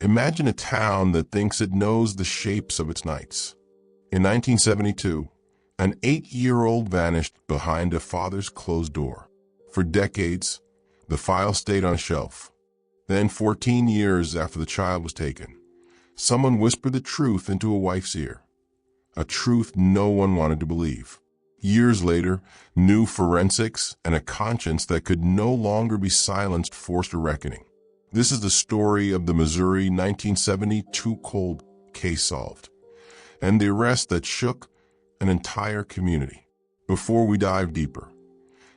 Imagine a town that thinks it knows the shapes of its nights. In 1972, an 8-year-old vanished behind a father's closed door. For decades, the file stayed on a shelf. Then, 14 years after the child was taken, someone whispered the truth into a wife's ear. A truth no one wanted to believe. Years later, new forensics and a conscience that could no longer be silenced forced a reckoning. This is the story of the Missouri 1972 cold case solved, and the arrest that shook an entire community. Before we dive deeper,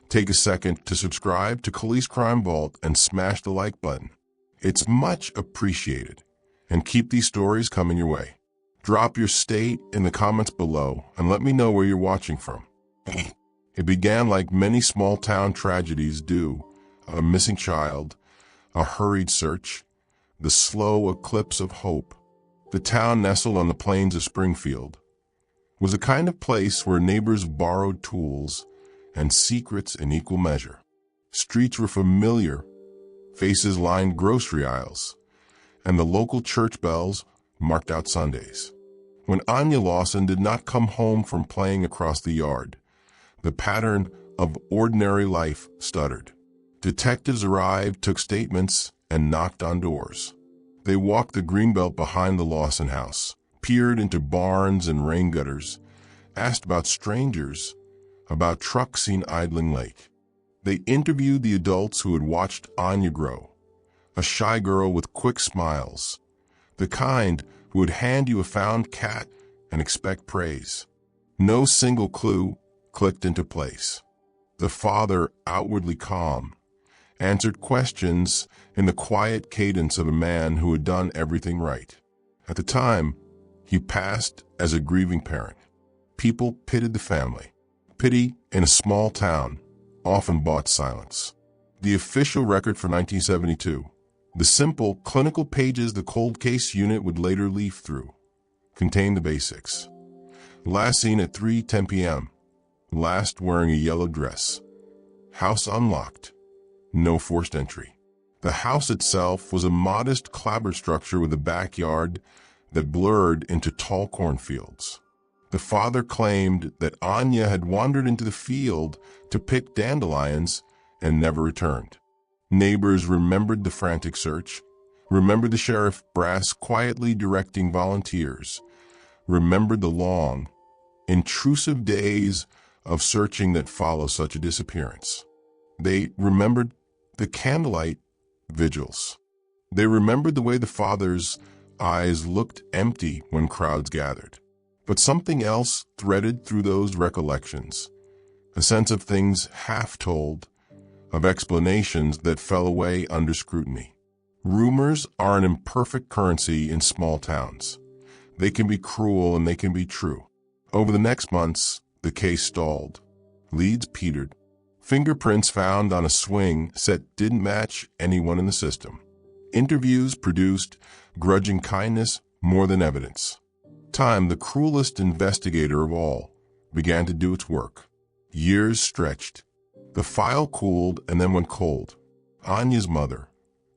take a second to subscribe to Calis-Crime Vault and smash the like button. It's much appreciated, and keep these stories coming your way. Drop your state in the comments below and let me know where you're watching from. It began like many small-town tragedies do: a missing child, a hurried search, the slow eclipse of hope. The town, nestled on the plains of Springfield, was a kind of place where neighbors borrowed tools and secrets in equal measure. Streets were familiar, faces lined grocery aisles, and the local church bells marked out Sundays. When Anya Lawson did not come home from playing across the yard, the pattern of ordinary life stuttered. Detectives arrived, took statements, and knocked on doors. They walked the greenbelt behind the Lawson house, peered into barns and rain gutters, asked about strangers, about trucks seen idling late. They interviewed the adults who had watched Anya grow, a shy girl with quick smiles, the kind who would hand you a found cat and expect praise. No single clue clicked into place. The father, outwardly calm, answered questions in the quiet cadence of a man who had done everything right. At the time, he passed as a grieving parent. People pitied the family. Pity, in a small town, often bought silence. The official record for 1972, the simple, clinical pages the cold case unit would later leaf through, contained the basics. Last seen at 3:10 p.m., last wearing a yellow dress. House unlocked. No forced entry. The house itself was a modest clapboard structure with a backyard that blurred into tall cornfields. The father claimed that Anya had wandered into the field to pick dandelions and never returned. Neighbors remembered the frantic search, remembered the sheriff brass quietly directing volunteers, remembered the long, intrusive days of searching that follow such a disappearance. They remembered the candlelight vigils. They remembered the way the father's eyes looked empty when crowds gathered. But something else threaded through those recollections, a sense of things half told, of explanations that fell away under scrutiny. Rumors are an imperfect currency in small towns. They can be cruel and they can be true. Over the next months, the case stalled. Leads petered. Fingerprints found on a swing set didn't match anyone in the system. Interviews produced grudging kindness more than evidence. Time, the cruelest investigator of all, began to do its work. Years stretched. The file cooled and then went cold. Anya's mother,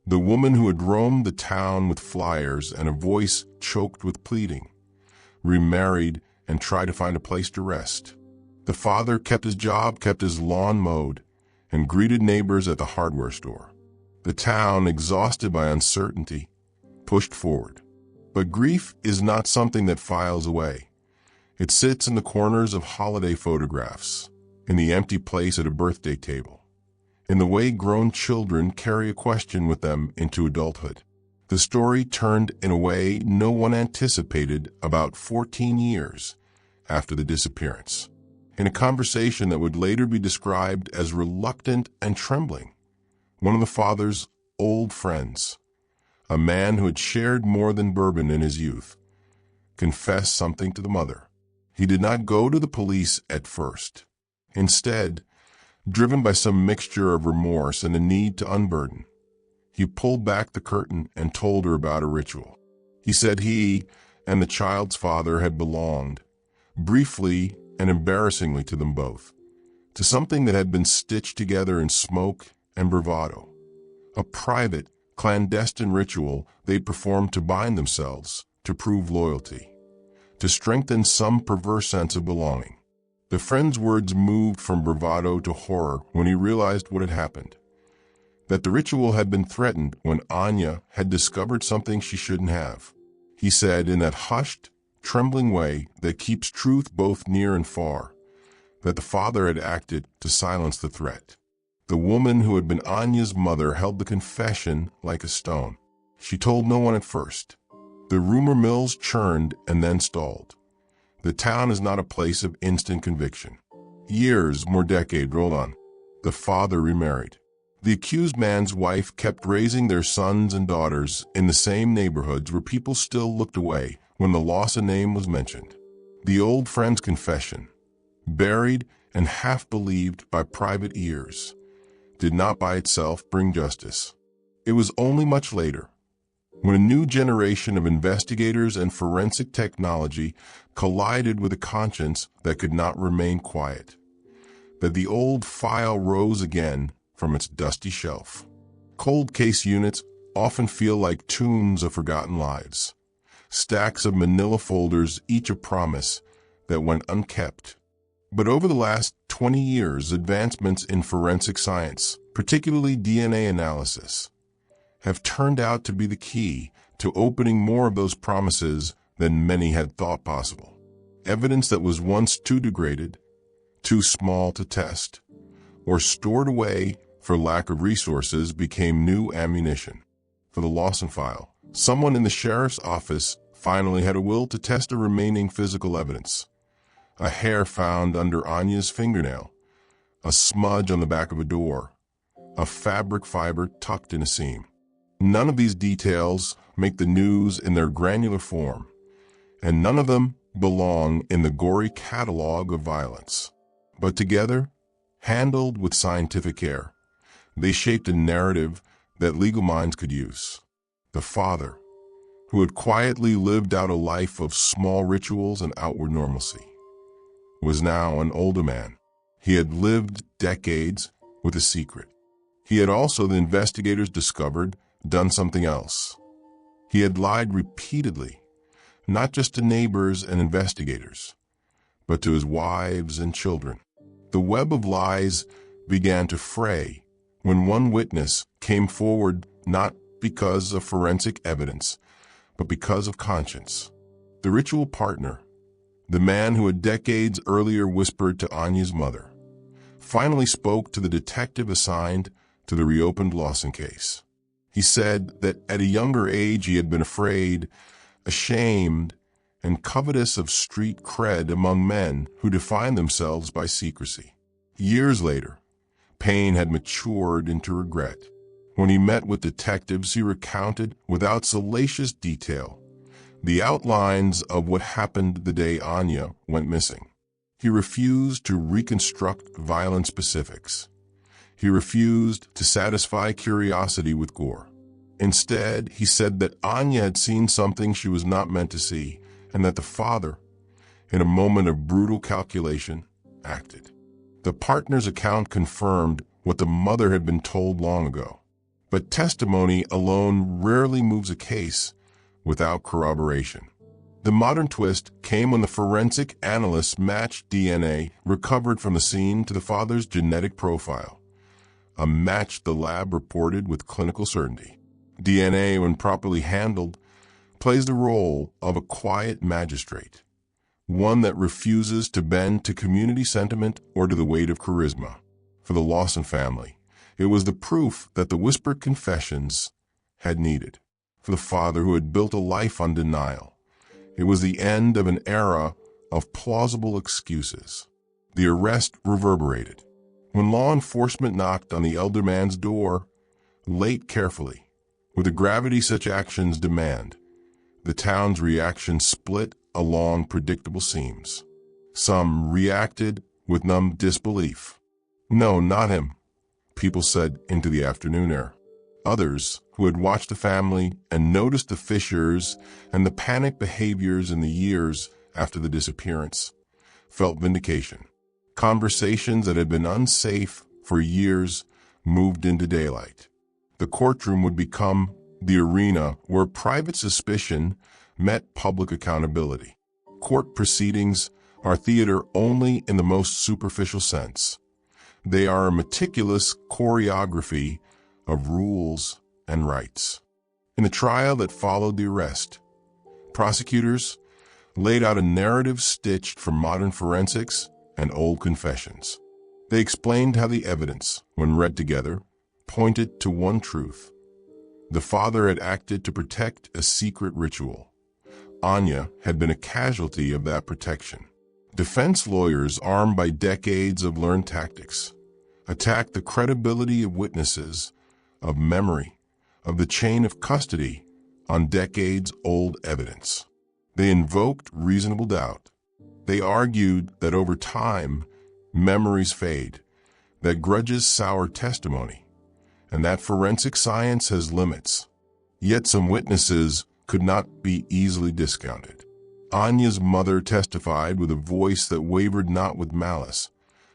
the woman who had roamed the town with flyers and a voice choked with pleading, remarried and tried to find a place to rest. The father kept his job, kept his lawn mowed, and greeted neighbors at the hardware store. The town, exhausted by uncertainty, pushed forward. But grief is not something that files away. It sits in the corners of holiday photographs, in the empty place at a birthday table, in the way grown children carry a question with them into adulthood. The story turned in a way no one anticipated about 14 years after the disappearance, in a conversation that would later be described as reluctant and trembling. One of the father's old friends, a man who had shared more than bourbon in his youth, confessed something to the mother. He did not go to the police at first. Instead, driven by some mixture of remorse and a need to unburden, he pulled back the curtain and told her about a ritual. He said he and the child's father had belonged, briefly and embarrassingly to them both, to something that had been stitched together in smoke and bravado, a private, clandestine ritual they'd performed to bind themselves, to prove loyalty, to strengthen some perverse sense of belonging. The friend's words moved from bravado to horror when he realized what had happened. That the ritual had been threatened when Anya had discovered something she shouldn't have. He said in that hushed, trembling way that keeps truth both near and far, that the father had acted to silence the threat. The woman who had been Anya's mother held the confession like a stone. She told no one at first. The rumor mills churned and then stalled. The town is not a place of instant conviction. Years, more decades, rolled on. The father remarried. The accused man's wife kept raising their sons and daughters in the same neighborhoods where people still looked away when the loss of name was mentioned. The old friend's confession, buried and half believed by private ears, did not by itself bring justice. It was only much later, when a new generation of investigators and forensic technology collided with a conscience that could not remain quiet, that the old file rose again from its dusty shelf. Cold case units often feel like tombs of forgotten lives, stacks of manila folders, each a promise that went unkept. But over the last 20 years, advancements in forensic science, particularly DNA analysis, have turned out to be the key to opening more of those promises than many had thought possible. Evidence that was once too degraded, too small to test, or stored away for lack of resources became new ammunition. For the Lawson file, someone in the sheriff's office finally had a will to test the remaining physical evidence. A hair found under Anya's fingernail, a smudge on the back of a door, a fabric fiber tucked in a seam. None of these details make the news in their granular form, and none of them belong in the gory catalog of violence. But together, handled with scientific care, they shaped a narrative that legal minds could use. The father, who had quietly lived out a life of small rituals and outward normalcy, was now an older man. He had lived decades with a secret. He had also, the investigators discovered, done something else. He had lied repeatedly, not just to neighbors and investigators, but to his wives and children. The web of lies began to fray when one witness came forward not because of forensic evidence, but because of conscience. The ritual partner, the man who had decades earlier whispered to Anya's mother, finally spoke to the detective assigned to the reopened Lawson case. He said that at a younger age he had been afraid, ashamed, and covetous of street cred among men who defined themselves by secrecy. Years later, pain had matured into regret. When he met with detectives, he recounted, without salacious detail, the outlines of what happened the day Anya went missing. He refused to reconstruct violent specifics. He refused to satisfy curiosity with gore. Instead, he said that Anya had seen something she was not meant to see, and that the father, in a moment of brutal calculation, acted. The partner's account confirmed what the mother had been told long ago. But testimony alone rarely moves a case without corroboration. The modern twist came when the forensic analysts matched DNA recovered from the scene to the father's genetic profile, a match the lab reported with clinical certainty. DNA, when properly handled, plays the role of a quiet magistrate, one that refuses to bend to community sentiment or to the weight of charisma. For the Lawson family, it was the proof that the whispered confessions had needed. For the father who had built a life on denial, it was the end of an era of plausible excuses. The arrest reverberated. When law enforcement knocked on the elder man's door, late carefully, with the gravity such actions demand, the town's reaction split along predictable seams. Some reacted with numb disbelief. No, not him, people said into the afternoon air. Others, who had watched the family and noticed the fissures and the panicked behaviors in the years after the disappearance, felt vindication. Conversations that had been unsafe for years moved into daylight. The courtroom would become the arena where private suspicion met public accountability. Court proceedings are theater only in the most superficial sense. They are a meticulous choreography of rules and rights. In the trial that followed the arrest, prosecutors laid out a narrative stitched from modern forensics and old confessions. They explained how the evidence, when read together, pointed to one truth. The father had acted to protect a secret ritual. Anya had been a casualty of that protection. Defense lawyers, armed by decades of learned tactics, attacked the credibility of witnesses, of memory, of the chain of custody on decades-old evidence. They invoked reasonable doubt. They argued that over time, memories fade, that grudges sour testimony, and that forensic science has limits. Yet some witnesses could not be easily discounted. Anya's mother testified with a voice that wavered not with malice,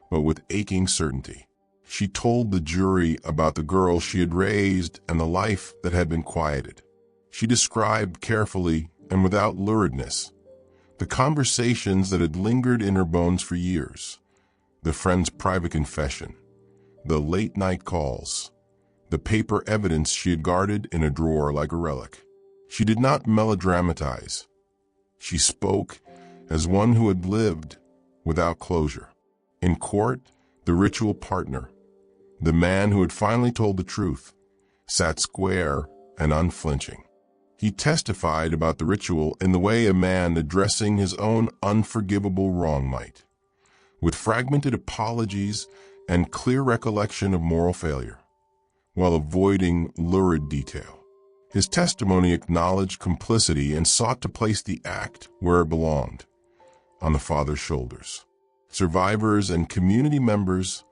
but with aching certainty. She told the jury about the girl she had raised and the life that had been quieted. She described carefully and without luridness the conversations that had lingered in her bones for years, the friend's private confession, the late-night calls, the paper evidence she had guarded in a drawer like a relic. She did not melodramatize. She spoke as one who had lived without closure. In court, the ritual partner, the man who had finally told the truth, sat square and unflinching. He testified about the ritual in the way a man addressing his own unforgivable wrong might, with fragmented apologies and clear recollection of moral failure, while avoiding lurid detail. His testimony acknowledged complicity and sought to place the act where it belonged, on the father's shoulders. Survivors and community members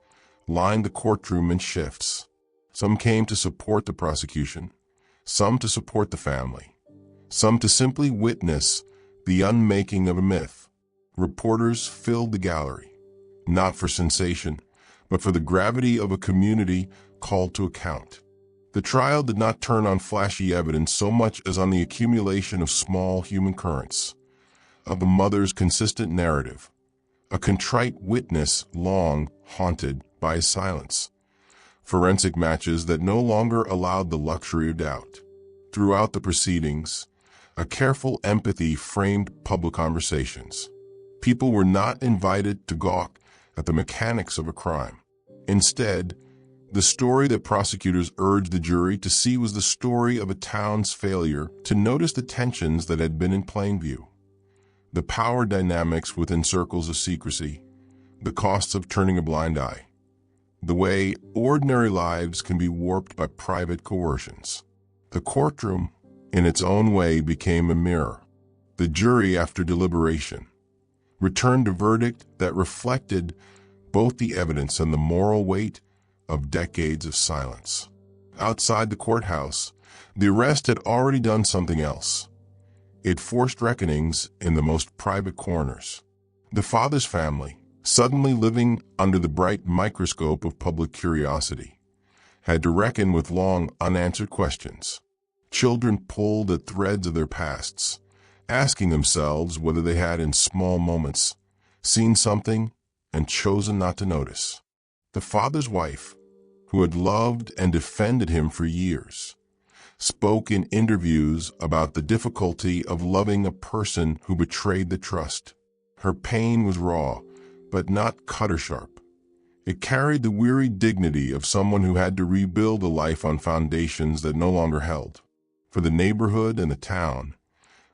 lined the courtroom in shifts. Some came to support the prosecution, some to support the family, some to simply witness the unmaking of a myth. Reporters filled the gallery, not for sensation, but for the gravity of a community called to account. The trial did not turn on flashy evidence so much as on the accumulation of small human currents, of a mother's consistent narrative, a contrite witness long haunted by his silence, forensic matches that no longer allowed the luxury of doubt. Throughout the proceedings, a careful empathy framed public conversations. People were not invited to gawk at the mechanics of a crime. Instead, the story that prosecutors urged the jury to see was the story of a town's failure to notice the tensions that had been in plain view, the power dynamics within circles of secrecy, the costs of turning a blind eye, the way ordinary lives can be warped by private coercions. The courtroom, in its own way, became a mirror. The jury, after deliberation, returned a verdict that reflected both the evidence and the moral weight of decades of silence. Outside the courthouse, the arrest had already done something else. It forced reckonings in the most private corners. The father's family, suddenly living under the bright microscope of public curiosity, had to reckon with long unanswered questions. Children pulled at threads of their pasts, asking themselves whether they had, in small moments, seen something and chosen not to notice. The father's wife, who had loved and defended him for years, spoke in interviews about the difficulty of loving a person who betrayed the trust. Her pain was raw, but not cutter-sharp. It carried the weary dignity of someone who had to rebuild a life on foundations that no longer held. For the neighborhood and the town,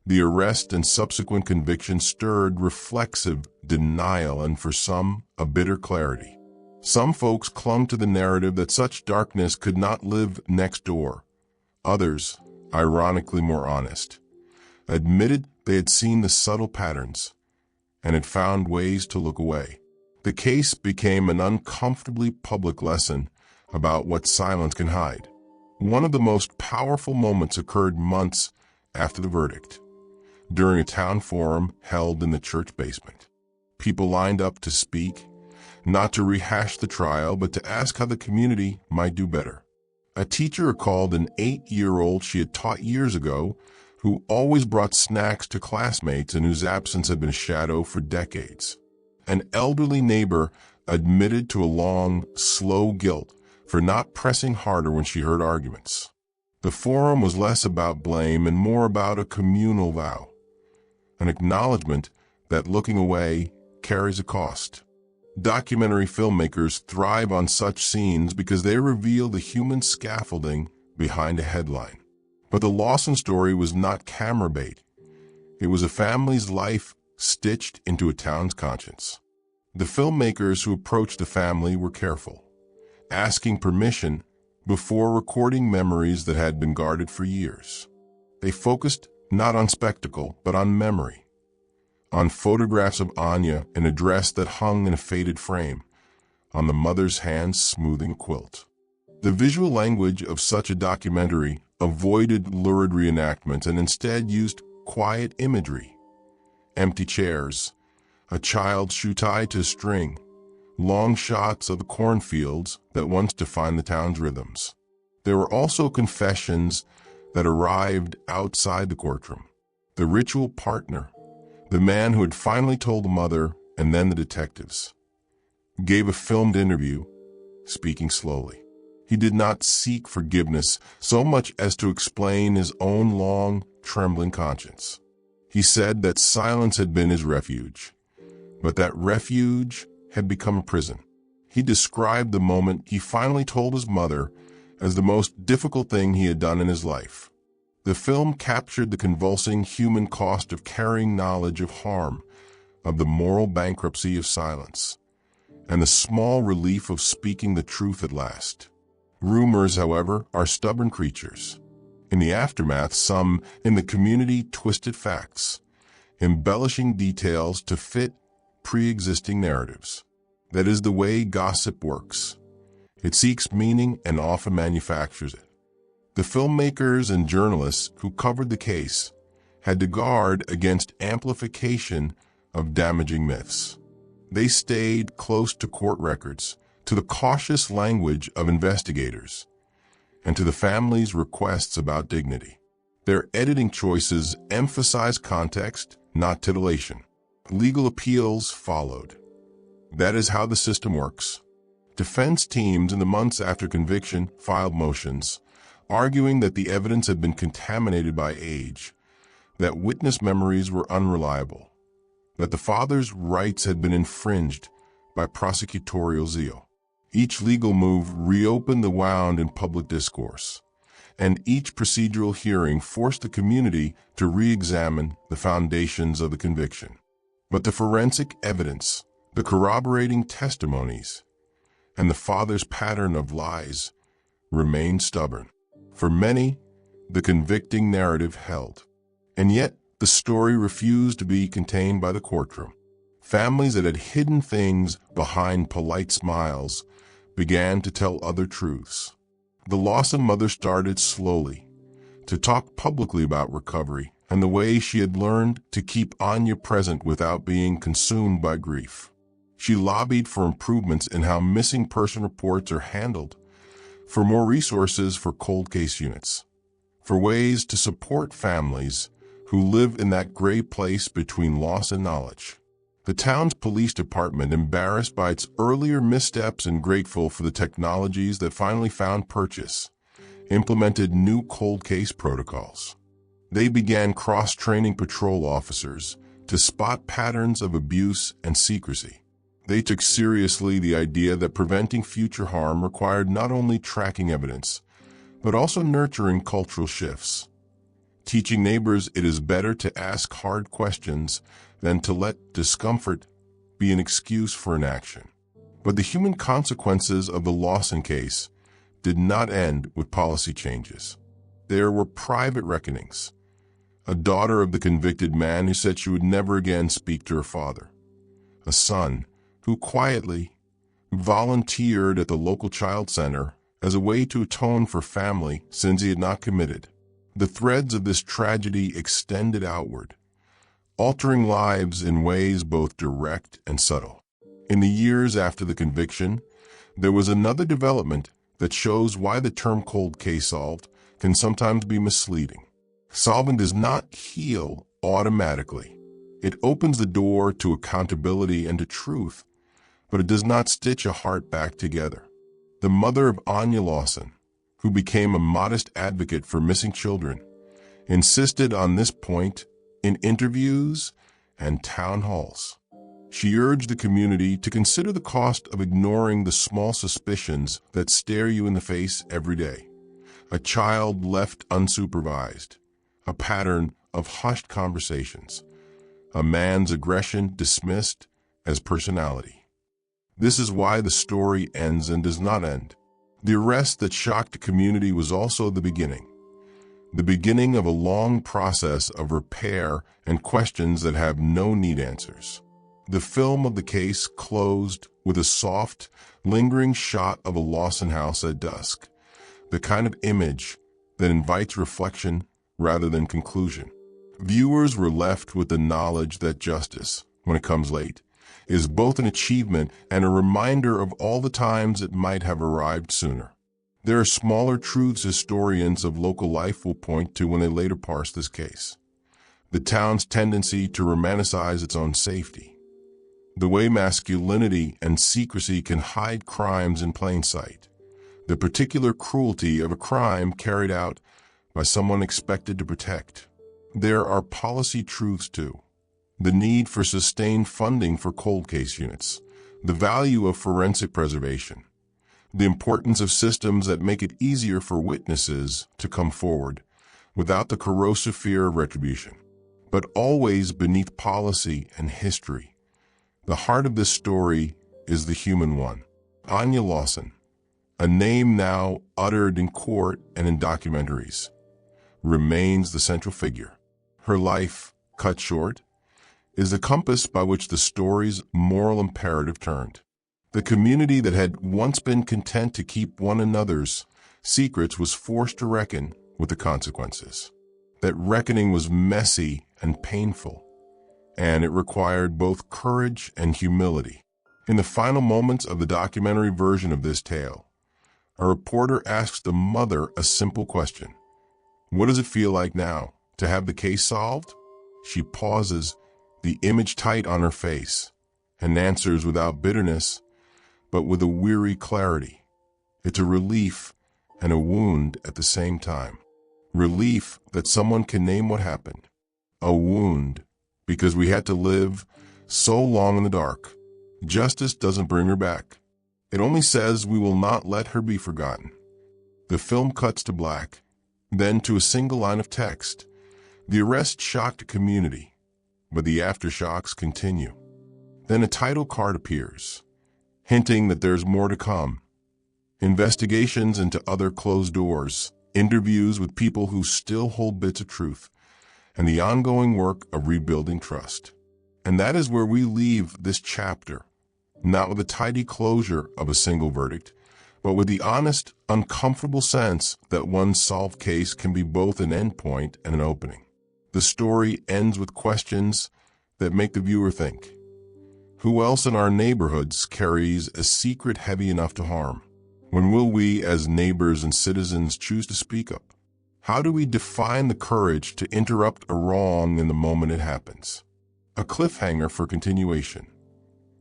the arrest and subsequent conviction stirred reflexive denial and, for some, a bitter clarity. Some folks clung to the narrative that such darkness could not live next door. Others, ironically more honest, admitted they had seen the subtle patterns and had found ways to look away. The case became an uncomfortably public lesson about what silence can hide. One of the most powerful moments occurred months after the verdict, during a town forum held in the church basement. People lined up to speak, not to rehash the trial, but to ask how the community might do better. A teacher recalled an 8-year-old she had taught years ago who always brought snacks to classmates and whose absence had been a shadow for decades. An elderly neighbor admitted to a long, slow guilt for not pressing harder when she heard arguments. The forum was less about blame and more about a communal vow, an acknowledgement that looking away carries a cost. Documentary filmmakers thrive on such scenes because they reveal the human scaffolding behind a headline. But the Lawson story was not camera bait. It was a family's life stitched into a town's conscience. The filmmakers who approached the family were careful, asking permission before recording memories that had been guarded for years. They focused not on spectacle, but on memory, on photographs of Anya in a dress that hung in a faded frame, on the mother's hands smoothing a quilt. The visual language of such a documentary avoided lurid reenactments and instead used quiet imagery. Empty chairs, a child's shoe tied to a string, long shots of the cornfields that once defined the town's rhythms. There were also confessions that arrived outside the courtroom. The ritual partner, the man who had finally told the mother and then the detectives, gave a filmed interview, speaking slowly. He did not seek forgiveness so much as to explain his own long, trembling conscience. He said that silence had been his refuge, but that refuge had become a prison. He described the moment he finally told his mother as the most difficult thing he had done in his life. The film captured the convulsing human cost of carrying knowledge of harm, of the moral bankruptcy of silence, and the small relief of speaking the truth at last. Rumors, however, are stubborn creatures. In the aftermath, some in the community twisted facts, embellishing details to fit pre-existing narratives. That is the way gossip works. It seeks meaning and often manufactures it. The filmmakers and journalists who covered the case had to guard against amplification of damaging myths. They stayed close to court records, to the cautious language of investigators, and to the family's requests about dignity. Their editing choices emphasized context, not titillation. Legal appeals followed. That is how the system works. Defense teams in the months after conviction filed motions, arguing that the evidence had been contaminated by age, that witness memories were unreliable, that the father's rights had been infringed by prosecutorial zeal. Each legal move reopened the wound in public discourse, and each procedural hearing forced the community to re-examine the foundations of the conviction. But the forensic evidence, the corroborating testimonies, and the father's pattern of lies remained stubborn. For many, the convicting narrative held. And yet, the story refused to be contained by the courtroom. Families that had hidden things behind polite smiles began to tell other truths. The Lawson mother started slowly to talk publicly about recovery and the way she had learned to keep Anya present without being consumed by grief. She lobbied for improvements in how missing person reports are handled, for more resources for cold case units, for ways to support families who live in that gray place between loss and knowledge. The town's police department, embarrassed by its earlier missteps and grateful for the technologies that finally found purchase, implemented new cold case protocols. They began cross-training patrol officers to spot patterns of abuse and secrecy. They took seriously the idea that preventing future harm required not only tracking evidence, but also nurturing cultural shifts, teaching neighbors it is better to ask hard questions than to let discomfort be an excuse for inaction. But the human consequences of the Lawson case did not end with policy changes. There were private reckonings. A daughter of the convicted man who said she would never again speak to her father. A son who quietly volunteered at the local child center as a way to atone for family sins he had not committed. The threads of this tragedy extended outward, altering lives in ways both direct and subtle. In the years after the conviction, there was another development that shows why the term cold case solved can sometimes be misleading. Solving does not heal automatically. It opens the door to accountability and to truth, but it does not stitch a heart back together. The mother of Anya Lawson, who became a modest advocate for missing children, insisted on this point in interviews and town halls. She urged the community to consider the cost of ignoring the small suspicions that stare you in the face every day. A child left unsupervised, a pattern of hushed conversations, a man's aggression dismissed as personality. This is why the story ends and does not end. The arrest that shocked the community was also the beginning of a long process of repair and questions that have no neat answers. The film of the case closed with a soft, lingering shot of a Lawson house at dusk, the kind of image that invites reflection rather than conclusion. Viewers were left with the knowledge that justice, when it comes late, is both an achievement and a reminder of all the times it might have arrived sooner. There are smaller truths historians of local life will point to when they later parse this case. The town's tendency to romanticize its own safety. The way masculinity and secrecy can hide crimes in plain sight. The particular cruelty of a crime carried out by someone expected to protect. There are policy truths too. The need for sustained funding for cold case units. The value of forensic preservation. The importance of systems that make it easier for witnesses to come forward without the corrosive fear of retribution. But always beneath policy and history, the heart of this story is the human one. Anya Lawson, a name now uttered in court and in documentaries, remains the central figure. Her life, cut short, is the compass by which the story's moral imperative turned. The community that had once been content to keep one another's secrets was forced to reckon with the consequences. That reckoning was messy and painful, and it required both courage and humility. In the final moments of the documentary version of this tale, a reporter asks the mother a simple question. What does it feel like now, to have the case solved? She pauses, the image tight on her face, and answers without bitterness, but with a weary clarity. It's a relief and a wound at the same time. Relief that someone can name what happened. A wound because we had to live so long in the dark. Justice doesn't bring her back. It only says we will not let her be forgotten. The film cuts to black, then to a single line of text. The arrest shocked the community, but the aftershocks continue. Then a title card appears, hinting that there's more to come. Investigations into other closed doors, interviews with people who still hold bits of truth, and the ongoing work of rebuilding trust. And that is where we leave this chapter, not with a tidy closure of a single verdict, but with the honest, uncomfortable sense that one solved case can be both an endpoint and an opening. The story ends with questions that make the viewer think. Who else in our neighborhoods carries a secret heavy enough to harm? When will we, as neighbors and citizens, choose to speak up? How do we define the courage to interrupt a wrong in the moment it happens? A cliffhanger for continuation.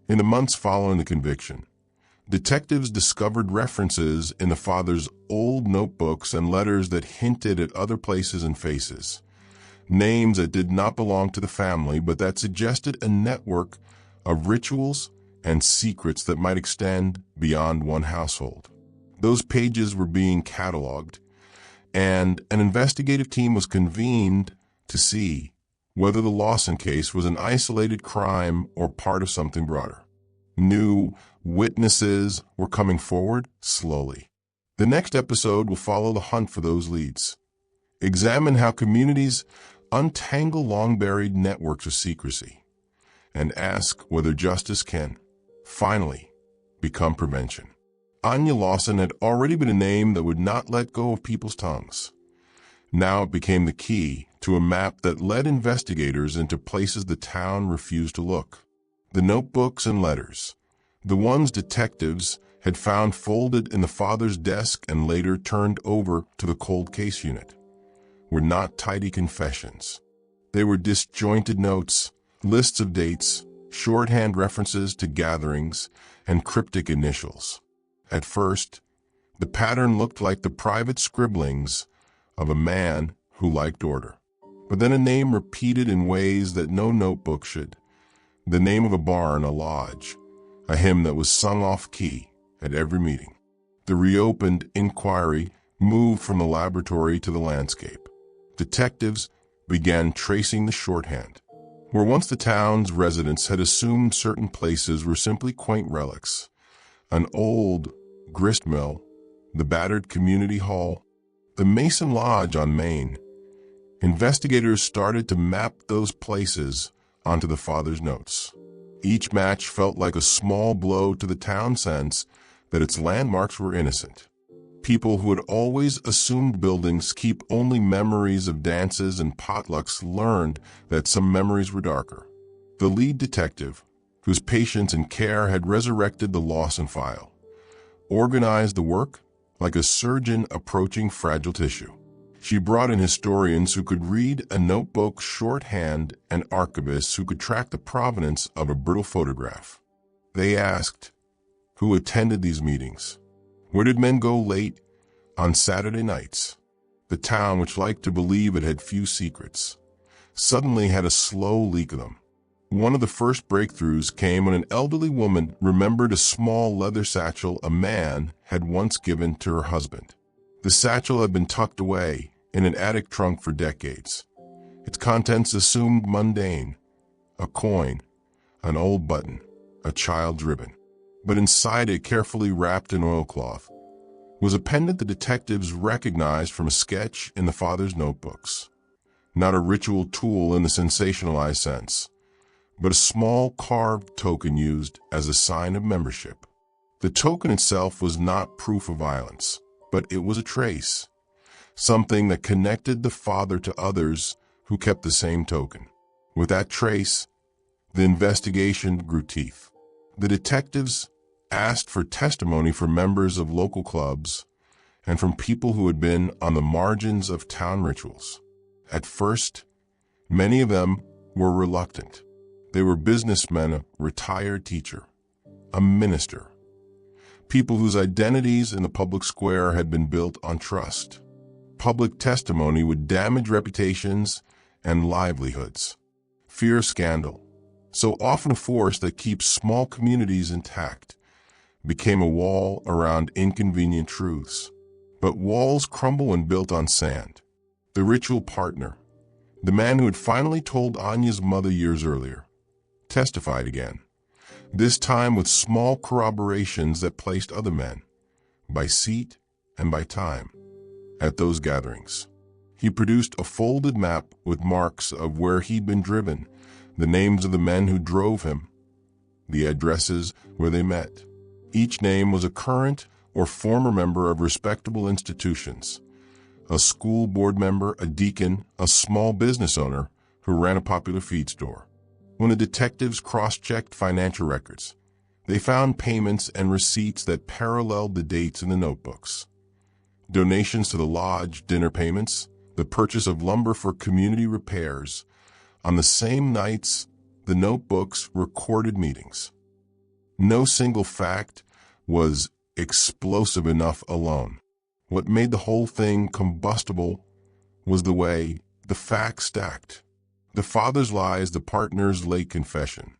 In the months following the conviction, detectives discovered references in the father's old notebooks and letters that hinted at other places and faces. Names that did not belong to the family, but that suggested a network of rituals and secrets that might extend beyond one household. Those pages were being cataloged, and an investigative team was convened to see whether the Lawson case was an isolated crime or part of something broader. New witnesses were coming forward slowly. The next episode will follow the hunt for those leads. Examine how communities untangle long-buried networks of secrecy, and ask whether justice can, finally, become prevention. Anya Lawson had already been a name that would not let go of people's tongues. Now it became the key to a map that led investigators into places the town refused to look. The notebooks and letters, the ones detectives had found folded in the father's desk and later turned over to the cold case unit were not tidy confessions. They were disjointed notes, lists of dates, shorthand references to gatherings, and cryptic initials. At first, the pattern looked like the private scribblings of a man who liked order. But then a name repeated in ways that no notebook should. The name of a barn, a lodge, a hymn that was sung off-key at every meeting. The reopened inquiry moved from the laboratory to the landscape. Detectives began tracing the shorthand. Where once the town's residents had assumed certain places were simply quaint relics, an old grist mill, the battered community hall, the Mason Lodge on Main, investigators started to map those places onto the father's notes. Each match felt like a small blow to the town's sense that its landmarks were innocent. People who had always assumed buildings keep only memories of dances and potlucks learned that some memories were darker. The lead detective, whose patience and care had resurrected the Lawson file, organized the work like a surgeon approaching fragile tissue. She brought in historians who could read a notebook shorthand and archivists who could track the provenance of a brittle photograph. They asked, who attended these meetings? Where did men go late on Saturday nights? The town, which liked to believe it had few secrets, suddenly had a slow leak of them. One of the first breakthroughs came when an elderly woman remembered a small leather satchel a man had once given to her husband. The satchel had been tucked away in an attic trunk for decades. Its contents assumed mundane: a coin, an old button, a child's ribbon. But inside it, carefully wrapped in oilcloth, was a pendant the detectives recognized from a sketch in the father's notebooks. Not a ritual tool in the sensationalized sense, but a small carved token used as a sign of membership. The token itself was not proof of violence, but it was a trace, something that connected the father to others who kept the same token. With that trace, the investigation grew teeth. The detectives asked for testimony from members of local clubs and from people who had been on the margins of town rituals. At first, many of them were reluctant. They were businessmen, a retired teacher, a minister, people whose identities in the public square had been built on trust. Public testimony would damage reputations and livelihoods. Fear of scandal, so often a force that keeps small communities intact, became a wall around inconvenient truths. But walls crumble when built on sand. The ritual partner, the man who had finally told Anya's mother years earlier, testified again, this time with small corroborations that placed other men, by seat and by time, at those gatherings. He produced a folded map with marks of where he'd been driven, the names of the men who drove him, the addresses where they met. Each name was a current or former member of respectable institutions, a school board member, a deacon, a small business owner who ran a popular feed store. When the detectives cross-checked financial records, they found payments and receipts that paralleled the dates in the notebooks. Donations to the lodge, dinner payments, the purchase of lumber for community repairs. On the same nights, the notebooks recorded meetings. No single fact was explosive enough alone. What made the whole thing combustible was the way the facts stacked. The father's lies, the partner's late confession,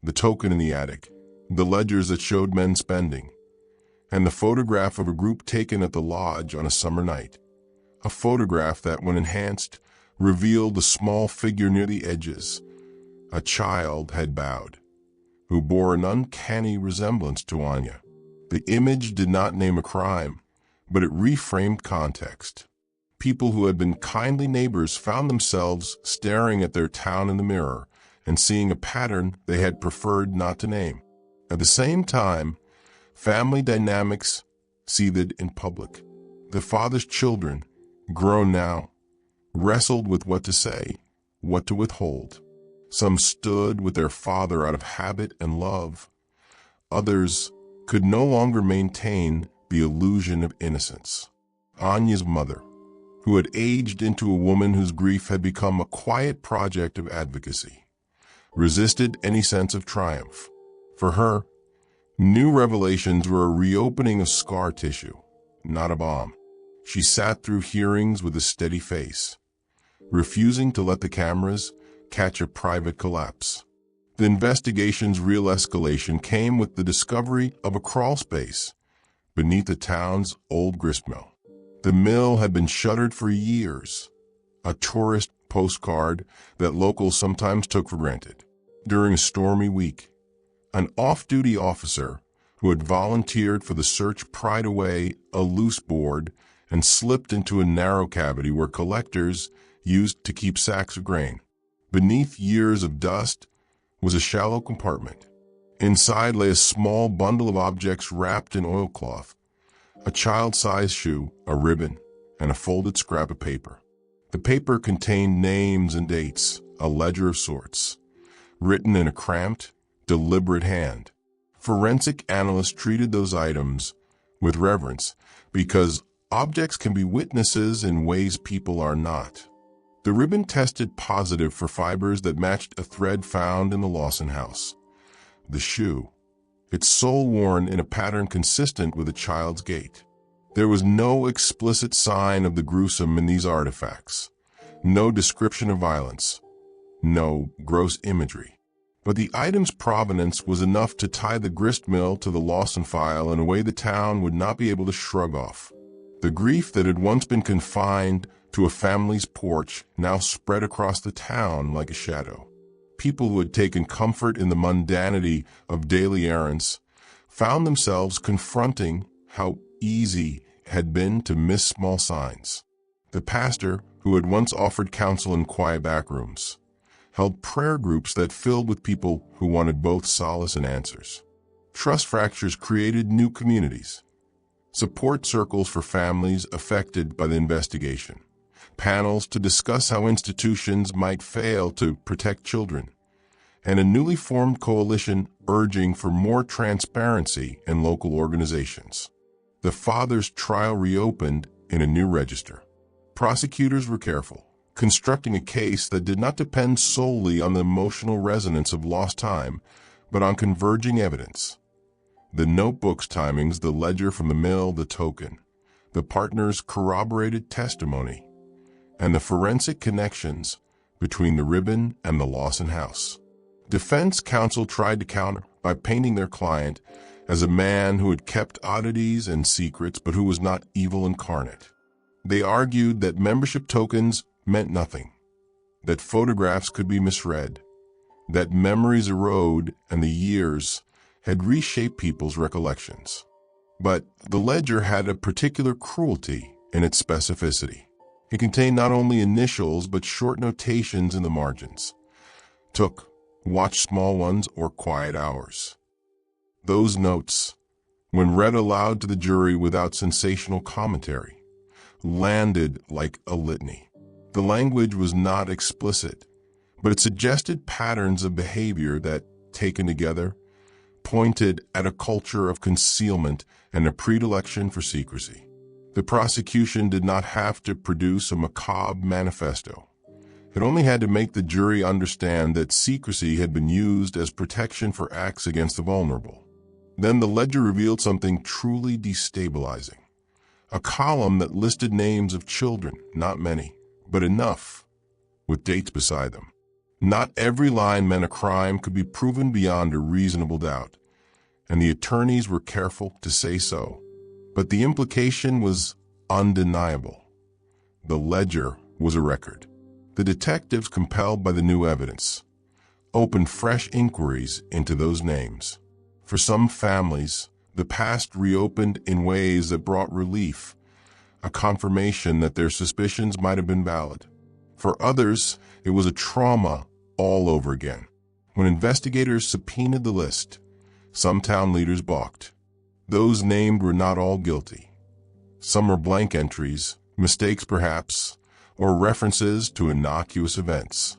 the token in the attic, the ledgers that showed men spending, and the photograph of a group taken at the lodge on a summer night. A photograph that, when enhanced, revealed a small figure near the edges. A child had bowed, who bore an uncanny resemblance to Anya. The image did not name a crime, but it reframed context. People who had been kindly neighbors found themselves staring at their town in the mirror and seeing a pattern they had preferred not to name. At the same time, family dynamics seethed in public. The father's children, grown now, wrestled with what to say, what to withhold. Some stood with their father out of habit and love. Others could no longer maintain the illusion of innocence. Anya's mother, who had aged into a woman whose grief had become a quiet project of advocacy, resisted any sense of triumph. For her, new revelations were a reopening of scar tissue, not a bomb. She sat through hearings with a steady face, refusing to let the cameras catch a private collapse. The investigation's real escalation came with the discovery of a crawl space beneath the town's old gristmill. The mill had been shuttered for years, a tourist postcard that locals sometimes took for granted. During a stormy week, an off-duty officer who had volunteered for the search pried away a loose board and slipped into a narrow cavity where collectors used to keep sacks of grain. Beneath years of dust was a shallow compartment. Inside lay a small bundle of objects wrapped in oilcloth, a child-sized shoe, a ribbon, and a folded scrap of paper. The paper contained names and dates, a ledger of sorts, written in a cramped, deliberate hand. Forensic analysts treated those items with reverence because objects can be witnesses in ways people are not. The ribbon tested positive for fibers that matched a thread found in the Lawson house. The shoe, its sole worn in a pattern consistent with a child's gait. There was no explicit sign of the gruesome in these artifacts, no description of violence, no gross imagery. But the item's provenance was enough to tie the gristmill to the Lawson file in a way the town would not be able to shrug off. The grief that had once been confined to a family's porch now spread across the town like a shadow. People who had taken comfort in the mundanity of daily errands found themselves confronting how easy it had been to miss small signs. The pastor, who had once offered counsel in quiet back rooms, held prayer groups that filled with people who wanted both solace and answers. Trust fractures created new communities, support circles for families affected by the investigation, panels to discuss how institutions might fail to protect children, and a newly formed coalition urging for more transparency in local organizations. The father's trial reopened in a new register. Prosecutors were careful, constructing a case that did not depend solely on the emotional resonance of lost time, but on converging evidence. The notebook's timings, the ledger from the mill, the token, the partner's corroborated testimony, and the forensic connections between the ribbon and the Lawson house. Defense counsel tried to counter by painting their client as a man who had kept oddities and secrets but who was not evil incarnate. They argued that membership tokens meant nothing, that photographs could be misread, that memories erode and the years had reshaped people's recollections. But the ledger had a particular cruelty in its specificity. It contained not only initials but short notations in the margins. Took, watch small ones, or quiet hours. Those notes, when read aloud to the jury without sensational commentary, landed like a litany. The language was not explicit, but it suggested patterns of behavior that, taken together, pointed at a culture of concealment and a predilection for secrecy. The prosecution did not have to produce a macabre manifesto. It only had to make the jury understand that secrecy had been used as protection for acts against the vulnerable. Then the ledger revealed something truly destabilizing. A column that listed names of children, not many, but enough, with dates beside them. Not every line meant a crime could be proven beyond a reasonable doubt, and the attorneys were careful to say so. But the implication was undeniable. The ledger was a record. The detectives, compelled by the new evidence, opened fresh inquiries into those names. For some families, the past reopened in ways that brought relief, a confirmation that their suspicions might have been valid. For others, it was a trauma all over again. When investigators subpoenaed the list, some town leaders balked. Those named were not all guilty. Some were blank entries, mistakes perhaps, or references to innocuous events.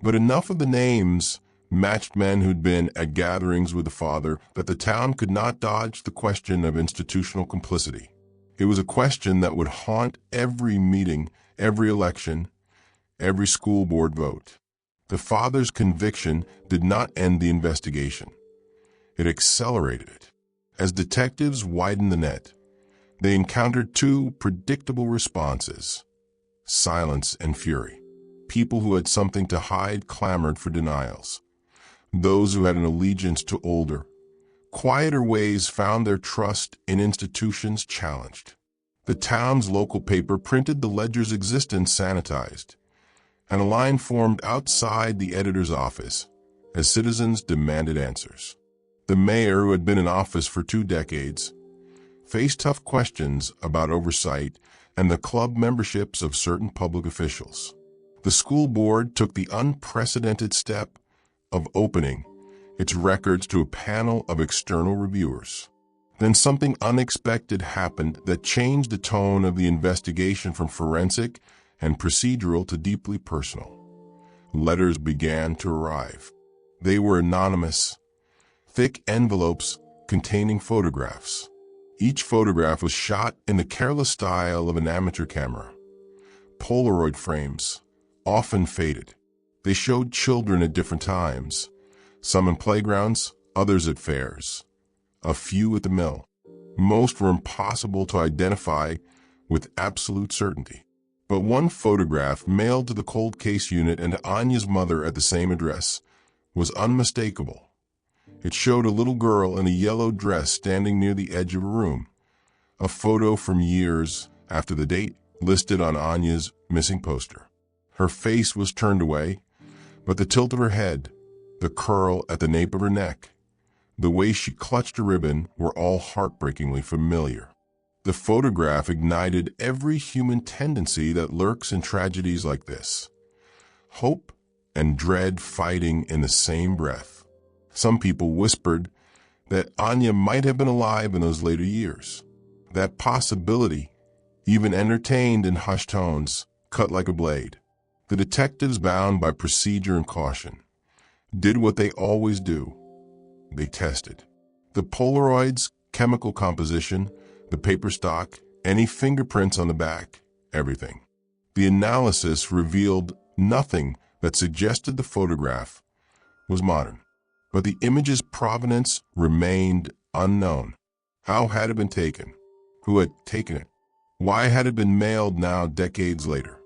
But enough of the names matched men who'd been at gatherings with the father, that the town could not dodge the question of institutional complicity. It was a question that would haunt every meeting, every election, every school board vote. The father's conviction did not end the investigation. It accelerated it. As detectives widened the net, they encountered two predictable responses: silence and fury. People who had something to hide clamored for denials. Those who had an allegiance to older, quieter ways found their trust in institutions challenged. The town's local paper printed the ledger's existence sanitized, and a line formed outside the editor's office as citizens demanded answers. The mayor, who had been in office for 2 decades, faced tough questions about oversight and the club memberships of certain public officials. The school board took the unprecedented step of opening its records to a panel of external reviewers. Then something unexpected happened that changed the tone of the investigation from forensic and procedural to deeply personal. Letters began to arrive. They were anonymous, thick envelopes containing photographs. Each photograph was shot in the careless style of an amateur camera. Polaroid frames, often faded. They showed children at different times, some in playgrounds, others at fairs, a few at the mill. Most were impossible to identify with absolute certainty. But one photograph, mailed to the cold case unit and to Anya's mother at the same address, was unmistakable. It showed a little girl in a yellow dress standing near the edge of a room, a photo from years after the date listed on Anya's missing poster. Her face was turned away, but the tilt of her head, the curl at the nape of her neck, the way she clutched a ribbon were all heartbreakingly familiar. The photograph ignited every human tendency that lurks in tragedies like this: hope and dread fighting in the same breath. Some people whispered that Anya might have been alive in those later years. That possibility, even entertained in hushed tones, cut like a blade. The detectives, bound by procedure and caution, did what they always do. They tested the Polaroid's chemical composition, the paper stock, any fingerprints on the back, everything. The analysis revealed nothing that suggested the photograph was modern. But the image's provenance remained unknown. How had it been taken? Who had taken it? Why had it been mailed now decades later?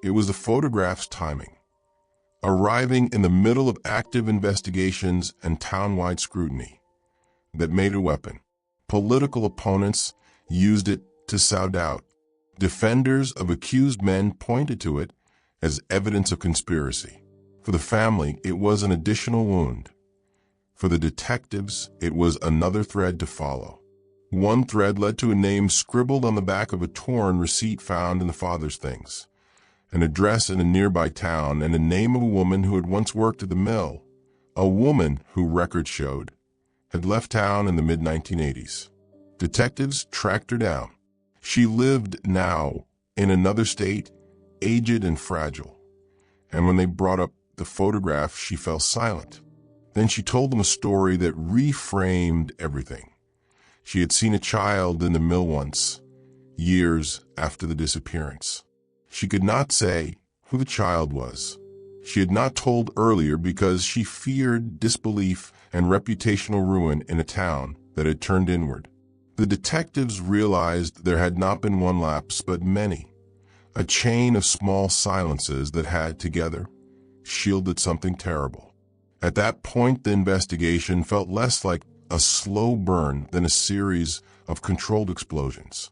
It was the photograph's timing, arriving in the middle of active investigations and town-wide scrutiny, that made a weapon. Political opponents used it to sow doubt. Defenders of accused men pointed to it as evidence of conspiracy. For the family, it was an additional wound. For the detectives, it was another thread to follow. One thread led to a name scribbled on the back of a torn receipt found in the father's things, an address in a nearby town, and a name of a woman who had once worked at the mill, a woman who, records showed, had left town in the mid-1980s. Detectives tracked her down. She lived now in another state, aged and fragile, and when they brought up the photograph, she fell silent. Then she told them a story that reframed everything. She had seen a child in the mill once, years after the disappearance. She could not say who the child was. She had not told earlier because she feared disbelief and reputational ruin in a town that had turned inward. The detectives realized there had not been one lapse, but many, a chain of small silences that had, together, shielded something terrible. At that point, the investigation felt less like a slow burn than a series of controlled explosions.